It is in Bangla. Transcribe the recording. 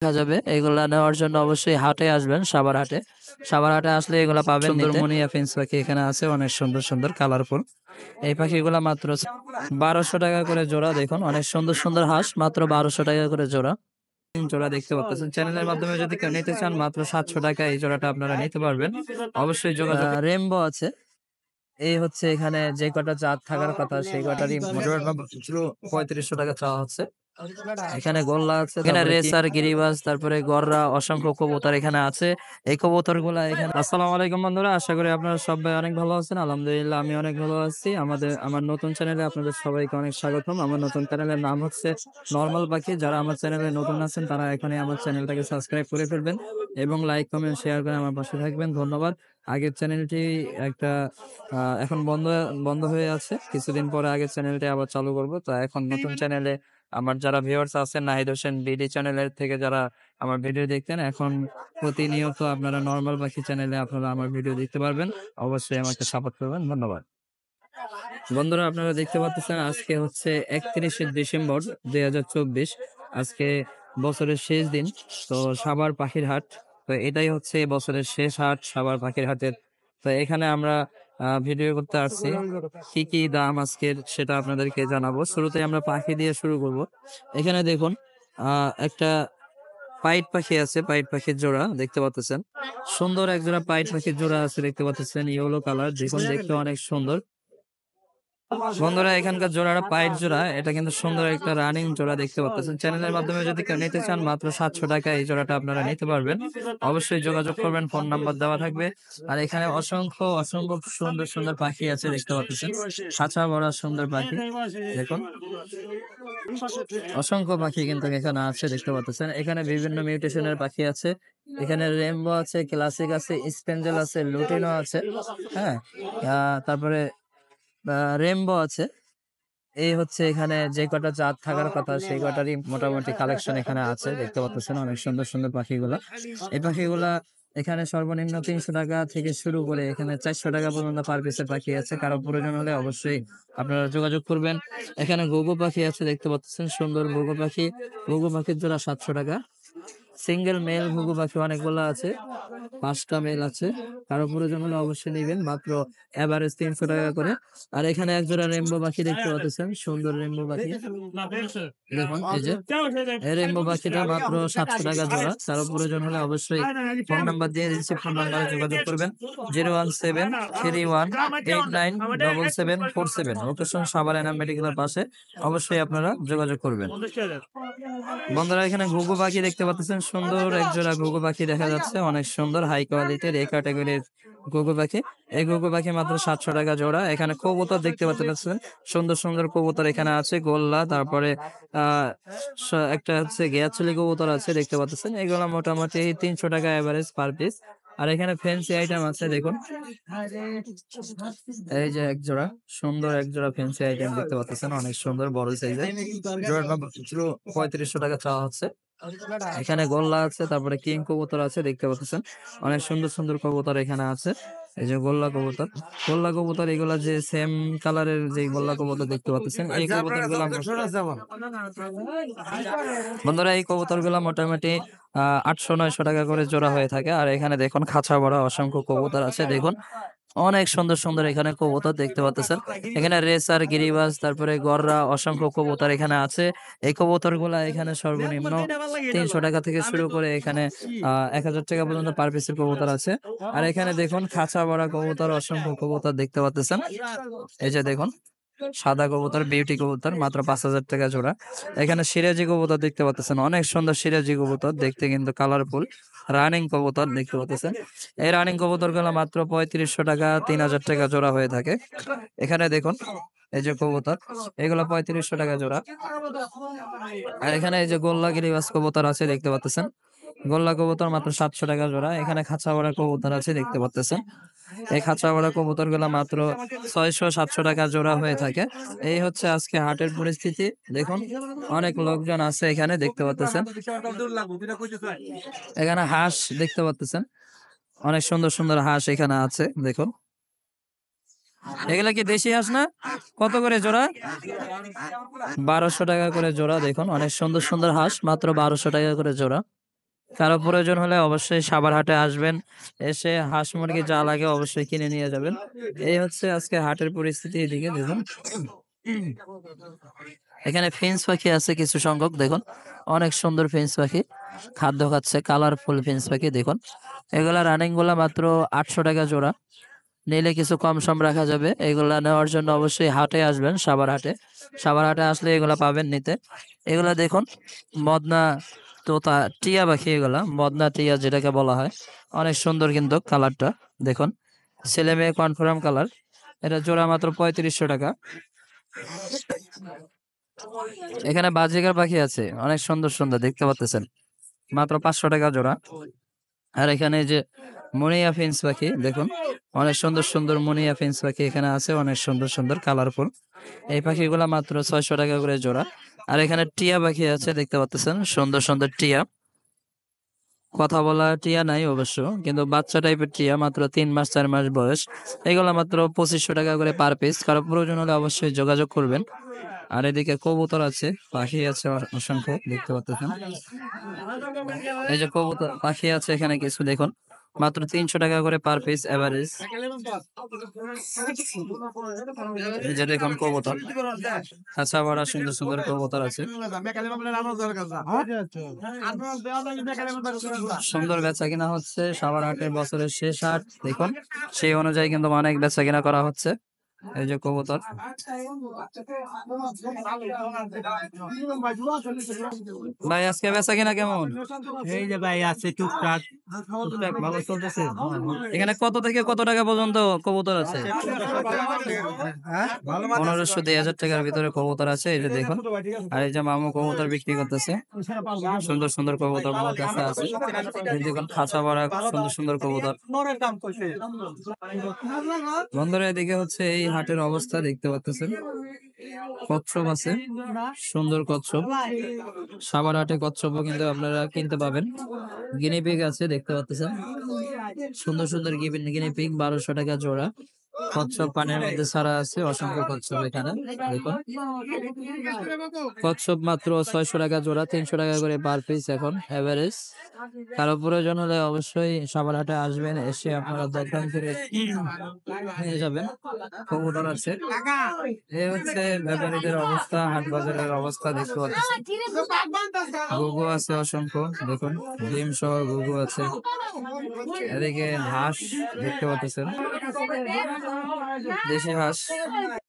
দেখা যাবে। এগুলা নেওয়ার জন্য অবশ্যই হাটে আসবেন, সাভার হাটে। সাভার হাটে আসলে এগুলা পাবেন নিতে। সুন্দর মনিয়া ফেন্স পাখি এখানে আছে, অনেক সুন্দর সুন্দর কালারফুল। এই পাখিগুলা মাত্র 1200 টাকা করে জোড়া। দেখুন অনেক সুন্দর সুন্দর হাঁস, মাত্র 1200 টাকা করে জোড়া। জোড়া দেখতে পাচ্ছেন। চ্যানেলের মাধ্যমে যদি কেউ নিতে চান মাত্র 700 টাকা এই জোড়াটা আপনারা নিতে পারবেন। অবশ্যই যোগাযোগ। রেমবো আছে। এই হচ্ছে এখানে যে কটা জাত থাকার কথা সেই কটারই মোটামুটি 3500 টাকা চাওয়া হচ্ছে। এখানে গোল্লা আছে, এখানে রেসার, গিরিবাজ, তারপরে গররা, অসংখ্য কবুতর এখানে আছে। এই কবুতর গুলা এখানে। আসসালামু আলাইকুম বন্ধুরা, আশা করি আপনারা সবাই অনেক ভালো আছেন। আলহামদুলিল্লাহ আমি অনেক ভালো আছি। আমার নতুন চ্যানেলে আপনাদের সবাইকে অনেক স্বাগতম। আমার নতুন চ্যানেলের নাম হচ্ছে নরমাল পাখি। যারা আমার চ্যানেলে নতুন আছেন তারা এখানে আমার চ্যানেলটাকে সাবস্ক্রাইব করে ফেলবেন এবং লাইক কমেন্ট শেয়ার করে আমার পাশে থাকবেন। ধন্যবাদ। আগের চ্যানেলটি একটা এখন বন্ধ বন্ধ হয়ে আছে। কিছুদিন পরে আগের চ্যানেলটি আবার চালু করব। তো এখন নতুন চ্যানেলে আমার যারা ভিউয়ার্স আছেন, নাহিদ হোসেন বিডি চ্যানেলের থেকে যারা আমার ভিডিও দেখতেন, এখন প্রতিনিয়ত আপনারা নরমাল পাখি চ্যানেলে আপনারা আমার ভিডিও দেখতে পারবেন। অবশ্যই আমাকে সাপোর্ট করবেন। ধন্যবাদ। বন্ধুরা, আপনারা দেখতে পাচ্ছেন আজকে হচ্ছে 31শে ডিসেম্বর 2024। আজকে বছরের শেষ দিন। তো সাভার পাখির হাট, তো এটাই হচ্ছে বছরের শেষ হাট সাভার পাখির হাটের। তো এখানে আমরা ভিডিও করতে আসছি। কি কি দাম আজকের সেটা আপনাদেরকে জানাবো। শুরুতে আমরা পাখি দিয়ে শুরু করব। এখানে দেখুন একটা পাইট পাখি আছে, পাইট পাখির জোড়া দেখতে পাচ্ছেন। সুন্দর এক জোড়া পাইট পাখির জোড়া আছে দেখতে পাচ্ছেন, ইয়েলো কালার। দেখুন দেখতে অনেক সুন্দর। বন্ধুরা, এখানকার জোড়াটা পাইট জোড়া, এটা কিন্তু সুন্দর একটা রানিং জোড়া দেখতে পাচ্ছেন। চ্যানেলের মাধ্যমে যদি কেউ নিতে চান মাত্র 700 টাকা এই জোড়াটা আপনারা নিতে পারবেন। অবশ্যই যোগাযোগ করবেন, ফোন নাম্বার দেওয়া থাকবে। আর এখানে অসংখ্য অসংখ্য সুন্দর সুন্দর পাখি আছে দেখতে পাচ্ছেন। খাঁচা ভরা সুন্দর পাখি দেখুন। অসংখ্য পাখি কিন্তু এখানে আছে দেখতে পাচ্ছেন। এখানে বিভিন্ন মিউটেশনের পাখি আছে। এখানে রেমবো আছে, ক্লাসিক আছে, স্পেঞ্জেল আছে, লুটিনো আছে। হ্যাঁ, তারপরে রেমবো আছে। এই হচ্ছে এখানে যে কটা জাত থাকার কথা সেই কটারই মোটামুটি কালেকশন এখানে আছে দেখতে পাচ্ছেন। অনেক সুন্দর সুন্দর পাখিগুলা। এই পাখিগুলা এখানে সর্বনিম্ন 300 টাকা থেকে শুরু করে এখানে 400 টাকা পর্যন্ত পার পিসের পাখি আছে। কারো প্রয়োজন হলে অবশ্যই আপনারা যোগাযোগ করবেন। এখানে ঘুঘু পাখি আছে দেখতে পাচ্ছেন, সুন্দর ঘুঘু পাখি। ঘুঘু পাখির জোড়া 700 টাকা। সিঙ্গেল মেল ঘুঘু পাখি অনেকগুলো আছে, 5টা মেল আছে। কারো প্রয়োজন হলে অবশ্যই নেবেন, মাত্র এভারেজ 300 টাকা করে। আর এখানে একজোড়া রেমবো পাখি দেখতে পাচ্ছেন, সুন্দর রেমবো পাখি। দেখুন এই যে এই রেমবো পাখিটা মাত্র 700 টাকা জোড়া। কারো প্রয়োজন হলে অবশ্যই ফোন নাম্বার দিয়ে দিচ্ছি, ফোন নাম্বারে যোগাযোগ করবেন। 01731897747। লোকেশন সাভার এনাম মেডিকেলের পাশে। অবশ্যই আপনারা যোগাযোগ করবেন। বন্ধুরা, এখানে ঘুঘু পাখি দেখতে পাচ্ছেন, সুন্দর এক জোড়া ঘুঘু পাখি দেখা যাচ্ছে, অনেক সুন্দর হাই কোয়ালিটির এই ক্যাটাগরির ঘুঘু পাখি। এই ঘুঘু পাখি মাত্র 700 টাকা জোড়া। এখানে কবুতর দেখতে পাচ্ছেন, সুন্দর সুন্দর কবুতর এখানে আছে। গোল্লা, তারপরে একটা হচ্ছে গিয়াচুলি কবুতর আছে দেখতে পাচ্ছেন। এগুলো মোটামুটি 300 টাকা এভারেজ পার পিস। আর এখানে ফ্যান্সি আইটেম আছে দেখুন। এই যে এক জোড়া সুন্দর এক জোড়া ফ্যান্সি আইটেম দেখতে পাচ্ছেন, অনেক সুন্দর বড় সাইজের। জোড়ার দাম 3500 টাকা চাওয়া হচ্ছে। এখানে গোল্লা আছে, তারপরে কিং কবুতর আছে দেখতে পাচ্ছেন। অনেক সুন্দর সুন্দর কবুতর এখানে আছে। এই যে গোল্লা কবুতর, গোল্লা কবুতর এগুলা যে সেম কালারের যে গোল্লা কবুতর দেখতে পাচ্ছেন, এই কবুতর গুলা বন্ধুরা, এই কবুতর গুলা মোটামুটি 800-900 টাকা করে জোড়া হয়ে থাকে। আর এখানে দেখুন খাঁচা ভরা অসংখ্য কবুতর আছে দেখুন। অনেক সুন্দর সুন্দর এখানে কবুতর দেখতে পাচ্ছেন। এখানে রেসার, গিরিবাজ, তারপরে গররা, অসংখ্য কবুতর এখানে আছে। এই কবুতর গুলা এখানে সর্বনিম্ন 300 টাকা থেকে শুরু করে এখানে 1000 টাকা পর্যন্ত পার পিসের কবুতর আছে। আর এখানে দেখুন খাঁচা ভরা কবুতর, অসংখ্য কবুতর দেখতে পাচ্ছেন। এই যে দেখুন সাদা কবুতর, বিউটি কবুতর, মাত্র 5000 টাকা জোড়া। এখানে সিরাজি কবুতর দেখতে পাচ্ছেন, অনেক সুন্দর সিরাজি কবুতর, দেখতে কিন্তু কালারফুল। রানিং কবুতর দেখতে পাচ্ছেন। এই রানিং কবুতর গুলো মাত্র 3500 টাকা 3000 টাকা জোড়া হয়ে থাকে। এখানে দেখুন এই যে কবুতর, এগুলো 3500 টাকা জোড়া। আর এখানে এই যে গোল্লা গিরিবাজ কবুতর আছে দেখতে পাচ্ছেন। গোল্লা কবুতর মাত্র 700 টাকা জোড়া। এখানে খাঁচা ভরা কবুতর আছে দেখতে পাচ্ছেন। এই খাঁচা ভরা কবুতর গুলা মাত্র 600-700 টাকা জোড়া হয়ে থাকে। এই হচ্ছে আজকে হাটের পরিস্থিতি। দেখুন অনেক লোকজন আছে এখানে দেখতে পাচ্ছেন। এখানে হাঁস দেখতে পাচ্ছেন, অনেক সুন্দর সুন্দর হাঁস এখানে আছে দেখুন। এগুলা কি দেশি হাঁস না? কত করে জোড়া? 1200 টাকা করে জোড়া। দেখুন অনেক সুন্দর সুন্দর হাঁস, মাত্র 1200 টাকা করে জোড়া। কারো প্রয়োজন হলে অবশ্যই সাভার হাটে আসবেন, এসে হাঁস মুরগি যা লাগে অবশ্যই কিনে নিয়ে যাবেন। এই হচ্ছে আজকে হাটের পরিস্থিতি। এদিকে দেখুন, এখানে ফিন্স পাখি আছে কিছু সংখ্যক, দেখুন অনেক সুন্দর ফিন্স পাখি খাদ্য খাচ্ছে, কালারফুল ফিন্স পাখি দেখুন। এগুলা রানিং গুলা মাত্র 800 টাকা জোড়া, নিলে কিছু কম সম রাখা যাবে। এগুলা নেওয়ার জন্য অবশ্যই হাটে আসবেন, সাভার হাটে। সাভার হাটে আসলে এগুলা পাবেন নিতে। এগুলা দেখুন মদনা তোতা টিয়া পাখি, এগুলা মদনা টিয়া যেটাকে বলা হয়, অনেক সুন্দর কিন্তু কালারটা দেখুন, ছেলে মেয়ে কনফার্ম কালার। এটা জোড়া মাত্র 3500 টাকা। এখানে বাজিকার পাখি আছে অনেক সুন্দর সুন্দর, দেখতে পাচ্ছেন, মাত্র 500 টাকা জোড়া। আর এখানে যে মনিয়া ফিন্স পাখি দেখুন, অনেক সুন্দর সুন্দর মনিয়া ফিন্স পাখি এখানে আছে, অনেক সুন্দর সুন্দর কালারফুল। এই পাখিগুলা মাত্র 600 টাকা করে জোড়া। আর এখানে টিয়া পাখি আছে, দেখতে পাচ্ছেন সুন্দর সুন্দর টিয়া, কথা বলা টিয়া নাই অবশ্য, কিন্তু বাচ্চা টাইপের টিয়া, মাত্র 3 মাস 4 মাস বয়স। এগুলা মাত্র 2500 টাকা করে পার পিস। কারো প্রয়োজন হলে অবশ্যই যোগাযোগ করবেন। আর এদিকে কবুতর আছে, পাখি আছে অসংখ্য, দেখতে পাচ্ছেন। এই যে কবুতর পাখি আছে এখানে কিছু দেখুন, মাত্র 300 টাকা করে পার পিস এভারেজ। এই যে দেখুন কবুতর, খাঁচা ভরা সুন্দর সুন্দর কবুতর আছে। সুন্দর বেচা কিনা হচ্ছে, সাভার হাটের বছরের শেষ হাট দেখুন, সেই অনুযায়ী কিন্তু অনেক বেচা কিনা করা হচ্ছে। এই যে কবুতর, ভাই আজকে বেচা কিনা কেমন? এই যে ভাই আছে টুকটাক টুকটাক ভালো চলতেছে। এখানে কত থেকে কত টাকা পর্যন্ত কবুতর আছে? 1500-2000 টাকার ভিতরে কবুতর আছে, এই যে দেখুন। আর এই যে মামু কবুতর বিক্রি করতেছে, সুন্দর সুন্দর কবুতর মামার কাছে আছে। এই দেখুন খাঁচা ভরা সুন্দর সুন্দর কবুতর। বন্ধুরা এদিকে হচ্ছে এই হাটের অবস্থা, দেখতে পাচ্ছেন কচ্ছপ আছে, সুন্দর কচ্ছপ। সাভার হাটে কচ্ছপও কিন্তু আপনারা কিনতে পাবেন। গিনিপিগ আছে, দেখতে পাচ্ছেন সুন্দর সুন্দর গিনিপিগ, 1200 টাকা জোড়া। কচ্ছপ পানির মধ্যে ছাড়া আছে, অসংখ্য কচ্ছপ এখানে দেখুন। কচ্ছপ মাত্র 600 টাকা জোড়া, 300 টাকা করে পার পিস এখন এভারেজ। কারো প্রয়োজন হলে অবশ্যই সাভার হাটে আসবেন, এসে আপনারা দরদাম করে নিয়ে যাবেন। কবুতর আছে। এই হচ্ছে ব্যাপারীদের অবস্থা, হাট বাজারের অবস্থা, দেখতে পাচ্ছেন। ঘুঘু আছে অসংখ্য দেখুন, ডিম সহ ঘুঘু আছে। এদিকে হাঁস দেখতে পাচ্ছেন, দেশি হাঁস।